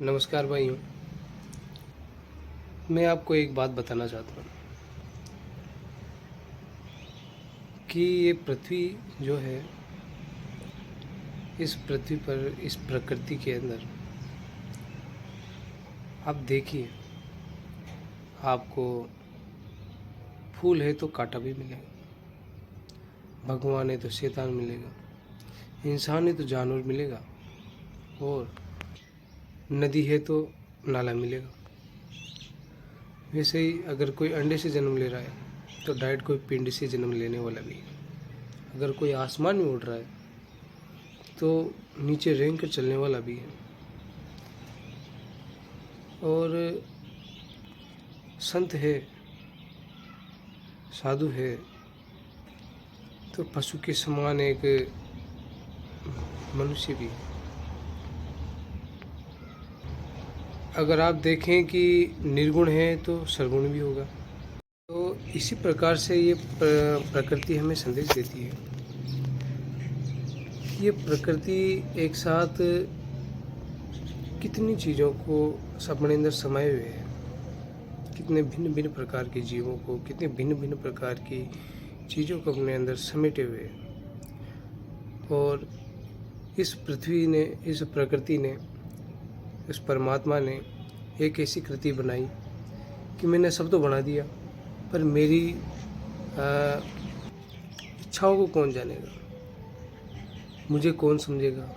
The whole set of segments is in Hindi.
नमस्कार भाइयों। मैं आपको एक बात बताना चाहता हूँ कि ये पृथ्वी जो है, इस पृथ्वी पर, इस प्रकृति के अंदर आप देखिए, आपको फूल है तो कांटा भी मिलेगा, भगवान है तो शैतान मिलेगा, इंसान है तो जानवर मिलेगा, और नदी है तो नाला मिलेगा। वैसे ही अगर कोई अंडे से जन्म ले रहा है तो डायरेक्ट कोई पिंड से जन्म लेने वाला भी है। अगर कोई आसमान में उड़ रहा है तो नीचे रेंग कर चलने वाला भी है। और संत है, साधु है, तो पशु के समान एक मनुष्य भी है। अगर आप देखें कि निर्गुण है तो सरगुण भी होगा। तो इसी प्रकार से ये प्रकृति हमें संदेश देती है। ये प्रकृति एक साथ कितनी चीज़ों को अपने अंदर समाये हुए है, कितने भिन्न भिन्न प्रकार के जीवों को, कितने भिन्न भिन्न प्रकार की चीज़ों को अपने अंदर समेटे हुए है। और इस पृथ्वी ने, इस प्रकृति ने, इस परमात्मा ने एक ऐसी कृति बनाई कि मैंने सब तो बना दिया, पर मेरी इच्छाओं को कौन जानेगा, मुझे कौन समझेगा,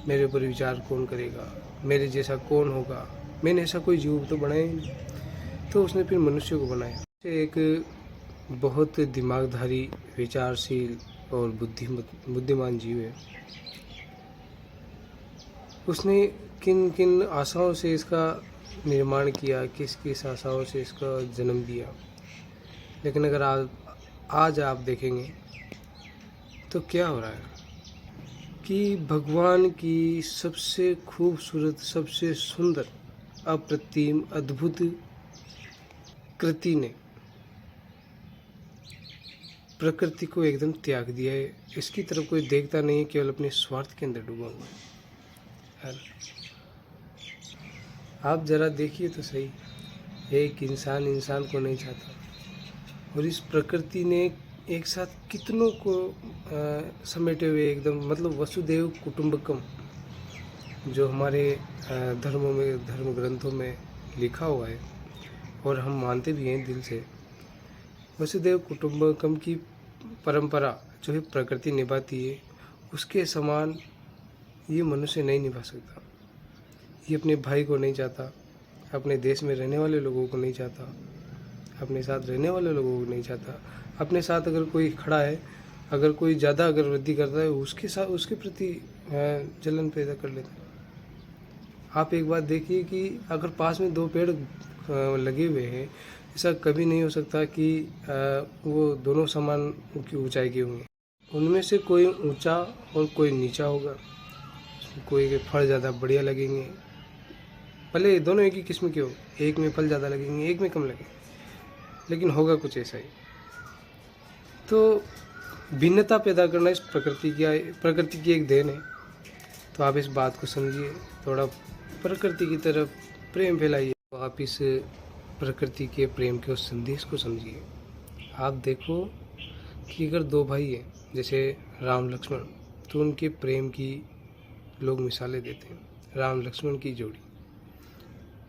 मेरे ऊपर विचार कौन करेगा, मेरे जैसा कौन होगा। मैंने ऐसा कोई जीव तो बनाया ही नहीं। तो उसने फिर मनुष्य को बनाया। एक बहुत दिमागधारी, विचारशील और बुद्धिमान जीव है। उसने किन किन आशाओं से इसका निर्माण किया, किस किस आशाओं से इसका जन्म दिया। लेकिन अगर आज आप देखेंगे तो क्या हो रहा है कि भगवान की सबसे खूबसूरत, सबसे सुंदर, अप्रतिम, अद्भुत कृति ने प्रकृति को एकदम त्याग दिया है। इसकी तरफ कोई देखता नहीं है, केवल अपने स्वार्थ के अंदर डूबा हुआ है। आप जरा देखिए तो सही, एक इंसान को नहीं चाहता, और इस प्रकृति ने एक साथ कितनों को समेटे हुए एकदम, मतलब वसुदेव कुटुंबकम, जो हमारे धर्मों में, धर्म ग्रंथों में लिखा हुआ है और हम मानते भी हैं दिल से। वसुदेव कुटुंबकम की परंपरा जो है प्रकृति निभाती है, उसके समान ये मनुष्य नहीं निभा सकता। ये अपने भाई को नहीं चाहता, अपने देश में रहने वाले लोगों को नहीं चाहता, अपने साथ रहने वाले लोगों को नहीं चाहता। अपने साथ अगर कोई खड़ा है, अगर कोई ज़्यादा अगर वृद्धि करता है, उसके साथ, उसके प्रति जलन पैदा कर लेता है। आप एक बात देखिए कि अगर पास में दो पेड़ लगे हुए हैं, ऐसा कभी नहीं हो सकता कि वो दोनों समान की ऊंचाई के होंगे। उनमें से कोई ऊंचा और कोई नीचा होगा। कोई के फल ज़्यादा बढ़िया लगेंगे, भले दोनों एक ही किस्म के हो, एक में फल ज़्यादा लगेंगे, एक में कम लगेंगे, लेकिन होगा कुछ ऐसा ही। तो भिन्नता पैदा करना इस प्रकृति की एक देन है। तो आप इस बात को समझिए, थोड़ा प्रकृति की तरफ प्रेम फैलाइए। तो आप इस प्रकृति के प्रेम के उस संदेश को समझिए। आप देखो कि अगर दो भाई हैं, जैसे राम लक्ष्मण, तो उनके प्रेम की लोग मिसालें देते हैं। राम लक्ष्मण की जोड़ी।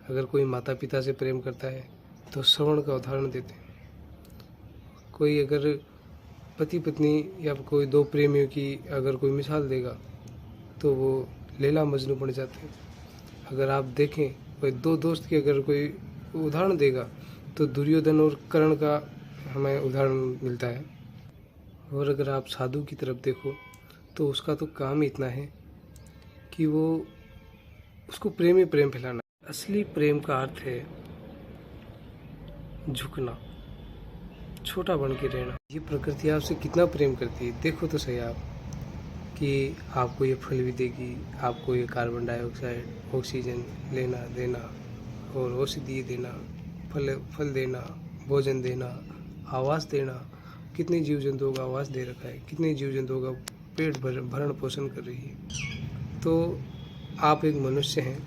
अगर कोई माता पिता से प्रेम करता है तो श्रवण का उदाहरण देते हैं। कोई अगर पति पत्नी या कोई दो प्रेमियों की अगर कोई मिसाल देगा तो वो लैला मजनू बन जाते हैं। अगर आप देखें कोई दो दोस्त की अगर कोई उदाहरण देगा तो दुर्योधन और कर्ण का हमें उदाहरण मिलता है। और अगर आप साधु की तरफ देखो तो उसका तो काम ही इतना है कि वो, उसको प्रेम ही प्रेम फैलाना। असली प्रेम का अर्थ है झुकना, छोटा बन के रहना। ये प्रकृति आपसे कितना प्रेम करती है, देखो तो सही आप, कि आपको ये फल भी देगी, आपको ये कार्बन डाइऑक्साइड, ऑक्सीजन लेना देना, और औषधि देना, फल देना, भोजन देना, आवास देना। कितने जीव जंतुओं का आवास दे रखा है, कितने जीव जंतुओं का पेट भरण पोषण कर रही है। तो आप एक मनुष्य हैं,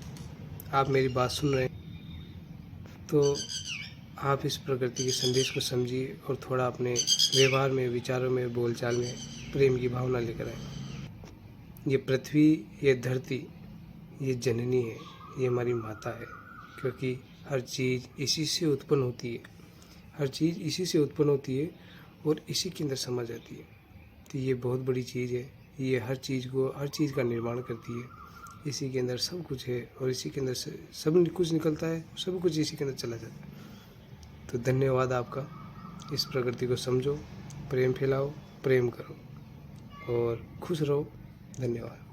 आप मेरी बात सुन रहे हैं तो आप इस प्रकृति के संदेश को समझिए और थोड़ा अपने व्यवहार में, विचारों में, बोलचाल में प्रेम की भावना लेकर आए। ये पृथ्वी, ये धरती, ये जननी है, ये हमारी माता है, क्योंकि हर चीज़ इसी से उत्पन्न होती है। हर चीज़ इसी से उत्पन्न होती है और इसी के अंदर समा जाती है। तो ये बहुत बड़ी चीज़ है। ये हर चीज़ का निर्माण करती है। इसी के अंदर सब कुछ है और इसी के अंदर से सब कुछ निकलता है, सब कुछ इसी के अंदर चला जाता है। तो धन्यवाद आपका। इस प्रकृति को समझो, प्रेम फैलाओ, प्रेम करो और खुश रहो। धन्यवाद।